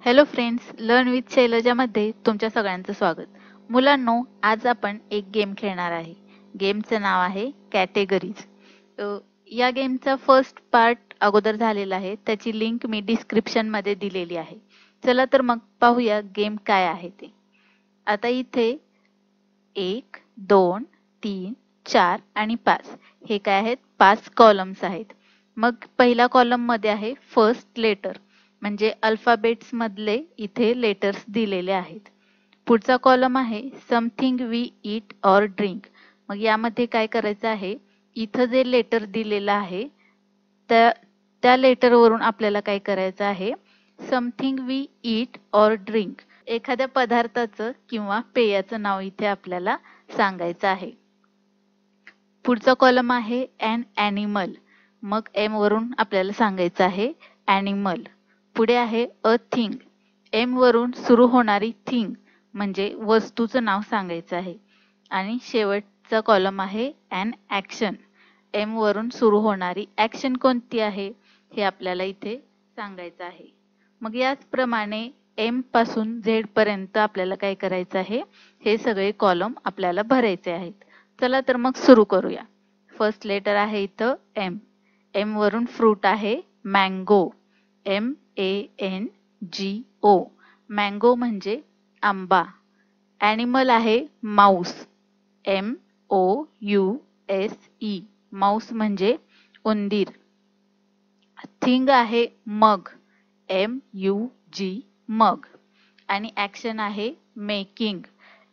Hello friends, learn with शैलजामध्ये तुमच्या सगळ्यांचं स्वागत. मुलांनो, आज आपण एक गेम खेळणार आहे. गेमचं नाव आहे कॅटेगरीज. या गेमचा फर्स्ट पार्ट अगोदर झालेला आहे, त्याची लिंक मी डिस्क्रिप्शनमध्ये दिलेली आहे. चला तर मग पाहूया गेम काय आहे ते. आता इथे 1, 2, 3, 4 आणि 5 हे काय आहेत? 5 कॉलम्स आहेत. मग पहिल्या कॉलम मध्ये आहे फर्स्ट लेटर, म्हणजे अल्फाबेट्स मधले इथे लेटर्स दिलेले आहेत. पुढचा कॉलम आहे something we eat or drink. मग यामध्ये काय करायचं आहे, इथं जे लेटर दिलेलं आहे त्या लेटरवरून आपल्याला काय करायचं आहे, something we eat or drink, एखाद्या पदार्थाचं किंवा पेयाचं नाव इथे आपल्याला सांगायचं आहे. पुढचा कॉलम आहे ॲन ॲनिमल. मग एम वरून आपल्याला सांगायचं आहे ॲनिमल. पुढे आहे अ थिंग. एम वरून सुरू होणारी थिंग म्हणजे वस्तूचं नाव सांगायचं आहे. आणि शेवटचा कॉलम आहे ॲन ॲक्शन. एम वरून सुरू होणारी ॲक्शन कोणती आहे हे आपल्याला इथे सांगायचं आहे. मग याचप्रमाणे एम पासून झेड पर्यंत आपल्याला काय करायचं आहे, हे सगळे कॉलम आपल्याला भरायचे आहेत. चला तर मग सुरू करूया. फर्स्ट लेटर आहे इथं एम. एम वरून फ्रूट आहे मँगो. MANGO. मँगो म्हणजे आंबा. ॲनिमल आहे माऊस. MOUSE. माऊस म्हणजे उंदीर. थिंग आहे मग. MUG. मग. आणि ॲक्शन आहे मेकिंग.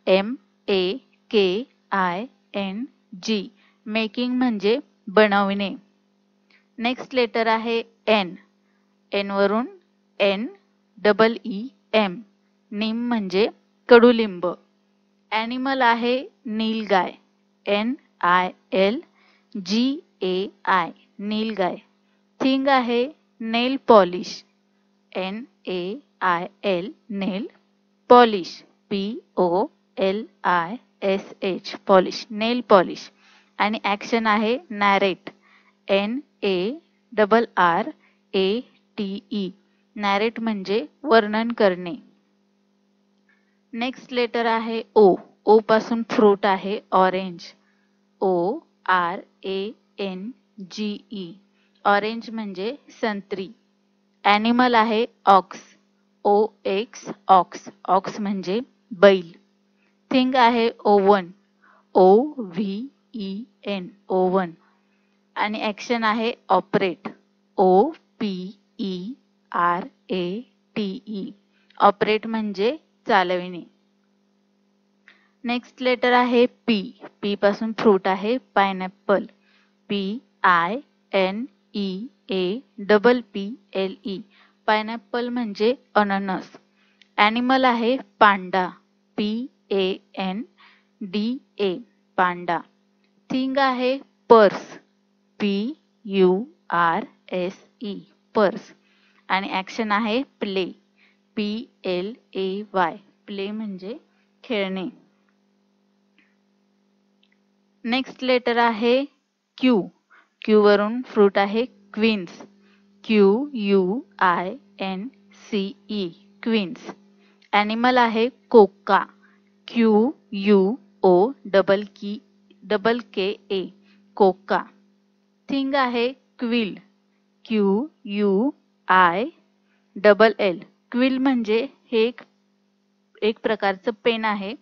MAKING. मेकिंग म्हणजे बनवणे. नेक्स्ट लेटर आहे एन. एन वरून NEEM. नीम म्हणजे कडुलिंब. ॲनिमल आहे नीलगाय. NILGAI. नीलगाय. थिंग आहे नेल पॉलिश. NAIL. नेल पॉलिश. POLISH. पॉलिश. नेल पॉलिश. आणि ॲक्शन आहे नॅरेट. NARRATE. नॅरेट म्हणजे वर्णन करणे. नेक्स्ट लेटर आहे ओ. ओ पासून फ्रूट आहे ऑरेंज. ORANGE. ऑरेंज म्हणजे संत्री. ॲनिमल आहे ऑक्स. OX. ऑक्स. ऑक्स म्हणजे बैल. थिंग आहे ओव्हन. OVEN. ओव्हन. आणि ॲक्शन आहे ऑपरेट. OPERATE. ऑपरेट म्हणजे चालविणे. नेक्स्ट लेटर आहे पी. पी पासून फ्रूट आहे पायनॅपल. PINEAPPLE. पायनॅपल म्हणजे अननस. ॲनिमल आहे पांडा. PANDA. पांडा. थिंग आहे पर्स. PURSE. पर्स. आणि ॲक्शन आहे प्ले. PLAY. प्ले म्हणजे खेळणे. नेक्स्ट लेटर आहे क्यू. क्यू वरून फ्रूट आहे क्वीन्स. QUINCE. क्वीन्स. ॲनिमल आहे कोका. QUOKKA. कोका. थिंग आहे क्विल. QUILL. क्विल म्हणजे हे एक प्रकारचं पेन आहे.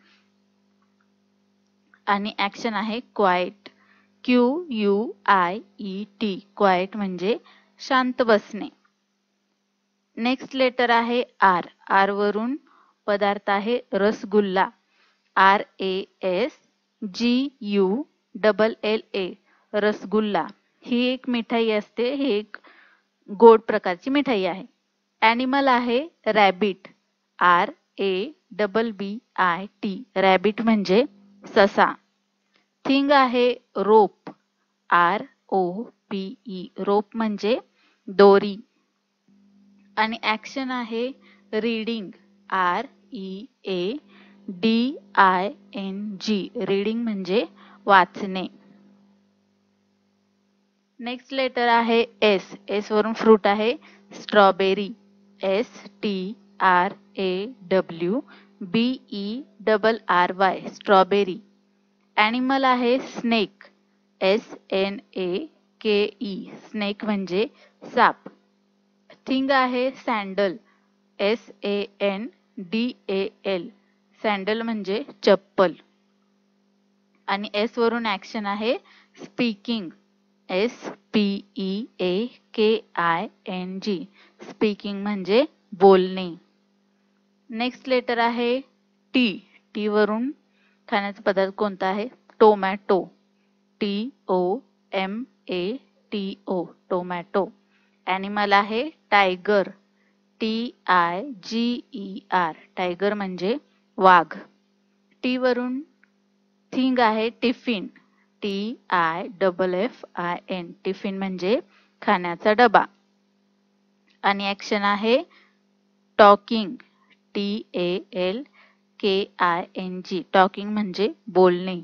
आणि ॲक्शन आहे क्वाइट. QUIET. क्वाइट म्हणजे शांत बसणे. नेक्स्ट लेटर आहे आर. आर वरून पदार्थ आहे रसगुल्ला. RASGULLA. रसगुल्ला. ही एक मिठाई असते. ही एक गोड प्रकारची मिठाई आहे. ॲनिमल आहे रॅबिट. RABBIT. रॅबिट म्हणजे ससा. थिंग आहे रोप. ROPE. रोप म्हणजे दोरी. आणि ॲक्शन आहे रीडिंग. READING. रीडिंग म्हणजे वाचणे. नेक्स्ट लेटर आहे एस. एस वरून फ्रूट आहे strawberry. STRAWBERRY. STRAWBERRY strawberry. Animal आहे स्नेक, SNAKE स्नेक म्हणजे साप. थिंग आहे सँडल, SANDAL सँडल म्हणजे चप्पल. आणि एस वरून ॲक्शन आहे स्पीकिंग, SPEAKING स्पीकिंग म्हणजे बोलणे. नेक्स्ट लेटर आहे टी. टी वरून खाण्याचा पदार्थ कोणता आहे? Tomato, TOMATO tomato. ॲनिमल आहे टायगर, TIGER टायगर म्हणजे वाघ. टी वरून थिंग आहे टिफिन, TIFFIN टिफिन म्हणजे खाण्याचा डबा. आणि ॲक्शन आहे टॉकिंग, TALKING टॉकिंग म्हणजे बोलणे.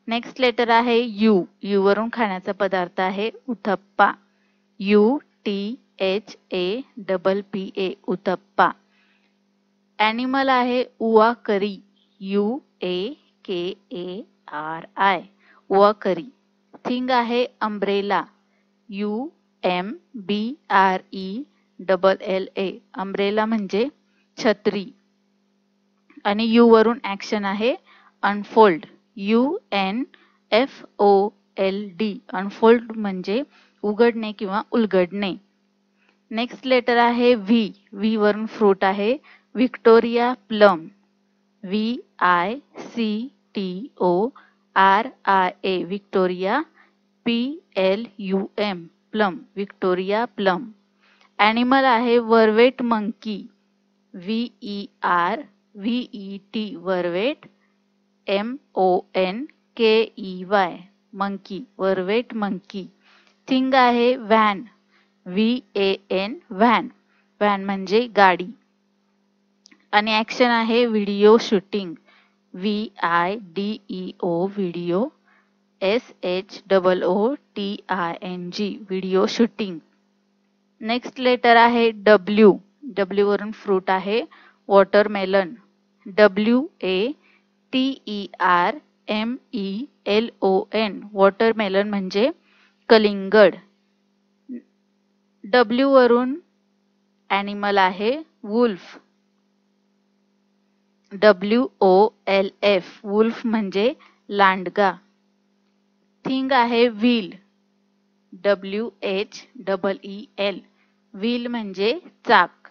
नेक्स्ट लेटर आहे यू. यू वरून खाण्याचा पदार्थ आहे उत्तप्पा, UTHAPPA उत्तप्पा. ॲनिमल आहे उवाकरी, UAKARI उवाकरी. थिंग आहे अम्ब्रेला, UMBRELLA अम्ब्रेला म्हणजे छत्री. आणि यू वरून ॲक्शन आहे अनफोल्ड, UNFOLD अनफोल्ड म्हणजे उघडणे किंवा उलगडणे. नेक्स्ट लेटर आहे व्ही. व्ही वरून फ्रूट आहे Victoria plum, VICTORIA Victoria PLUM plum Victoria plum. Animal आहे vervet monkey, VERVET vervet MONKEY monkey vervet monkey. Thing आहे व्हॅन, VAN व्हॅन व्हॅन म्हणजे गाडी. आणि ॲक्शन आहे video shooting, VIDEO video SHOOTING video shooting. Next letter आहे W. W वरून fruit आहे watermelon, WATERMELON watermelon म्हणजे कलिंगड. डब्ल्यू वरून ॲनिमल आहे वुल्फ, WOLF वुल्फ म्हणजे लांडगा. थिंग आहे व्हील, WHEEL व्हील म्हणजे चाक.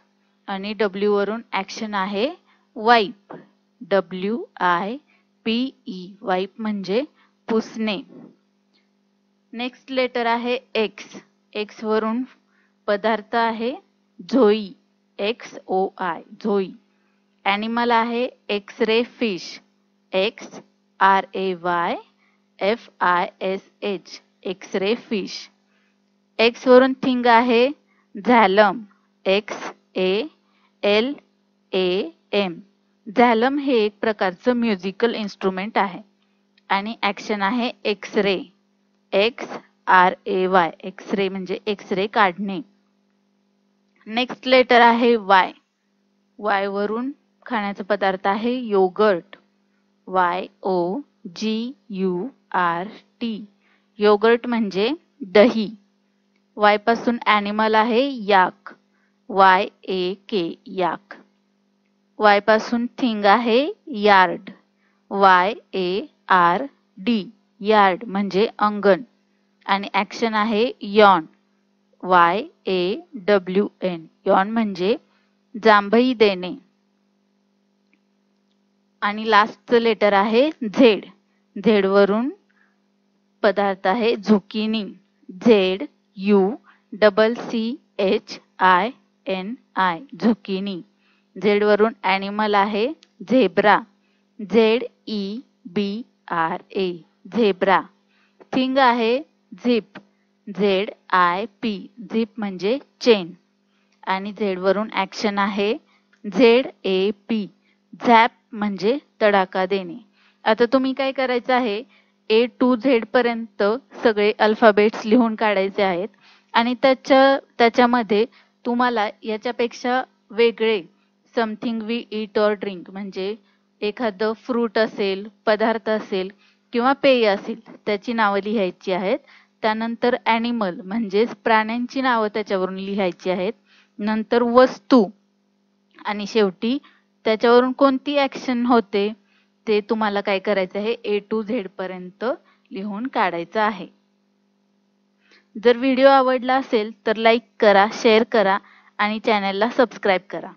आणि डब्ल्यू वरून ॲक्शन आहे वाईप, WIPE वाईप म्हणजे पुसणे. नेक्स्ट लेटर आहे एक्स. एक्स वरून पदार्थ आहे झोई, XOI झोई. ॲनिमल आहे X-ray fish, XRAYFISH X-ray fish. X वरून थिंग आहे झॅलम, XALAM झॅलम हे एक प्रकारचं म्युझिकल इन्स्ट्रुमेंट आहे. आणि ॲक्शन आहे एक्स-रे, XRAY एक्स-रे म्हणजे एक्स-रे काढणे. नेक्स्ट लेटर आहे वाय. वाय वरून खाण्याचा पदार्थ आहे योगर्ट, YOGURT योगर्ट म्हणजे दही. वाय पासून ॲनिमल आहे याक, YAK याक. वाय पासून थिंग आहे यार्ड, YARD यार्ड म्हणजे अंगण. आणि ॲक्शन आहे यॉन, YAWN यॉन म्हणजे जांभई देणे. आणि लास्टचं लेटर आहे झेड. झेड वरून पदार्थ आहे झुकिनी, ZUCCHINI झुकिनी. झेड वरून ॲनिमल आहे झेब्रा, ZEBRA झेब्रा. थिंग आहे झिप, ZIP झिप म्हणजे चेन. आणि झेड वरून ॲक्शन आहे ZAP झॅप म्हणजे तडाखा देणे. आता तुम्ही काय करायचं आहे, A to Z पर्यंत सगळे अल्फाबेट्स लिहून काढायचे आहेत. आणि त्याच्यामध्ये तुम्हाला याच्यापेक्षा वेगळे something we eat or drink म्हणजे एखादं फ्रूट असेल, पदार्थ असेल किंवा पेय असेल त्याची नावं लिहायची आहेत. त्यानंतर ॲनिमल म्हणजेच प्राण्यांची नावं त्याच्यावरून लिहायची आहेत. नंतर वस्तू आणि शेवटी त्याच्यावरून कोणती ॲक्शन होते ते तुम्हाला काय करायचं आहे A to Z पर्यंत लिहून काढायचं आहे. जर व्हिडिओ आवडला असेल तर लाईक करा, शेअर करा आणि चॅनलला सबस्क्राईब करा.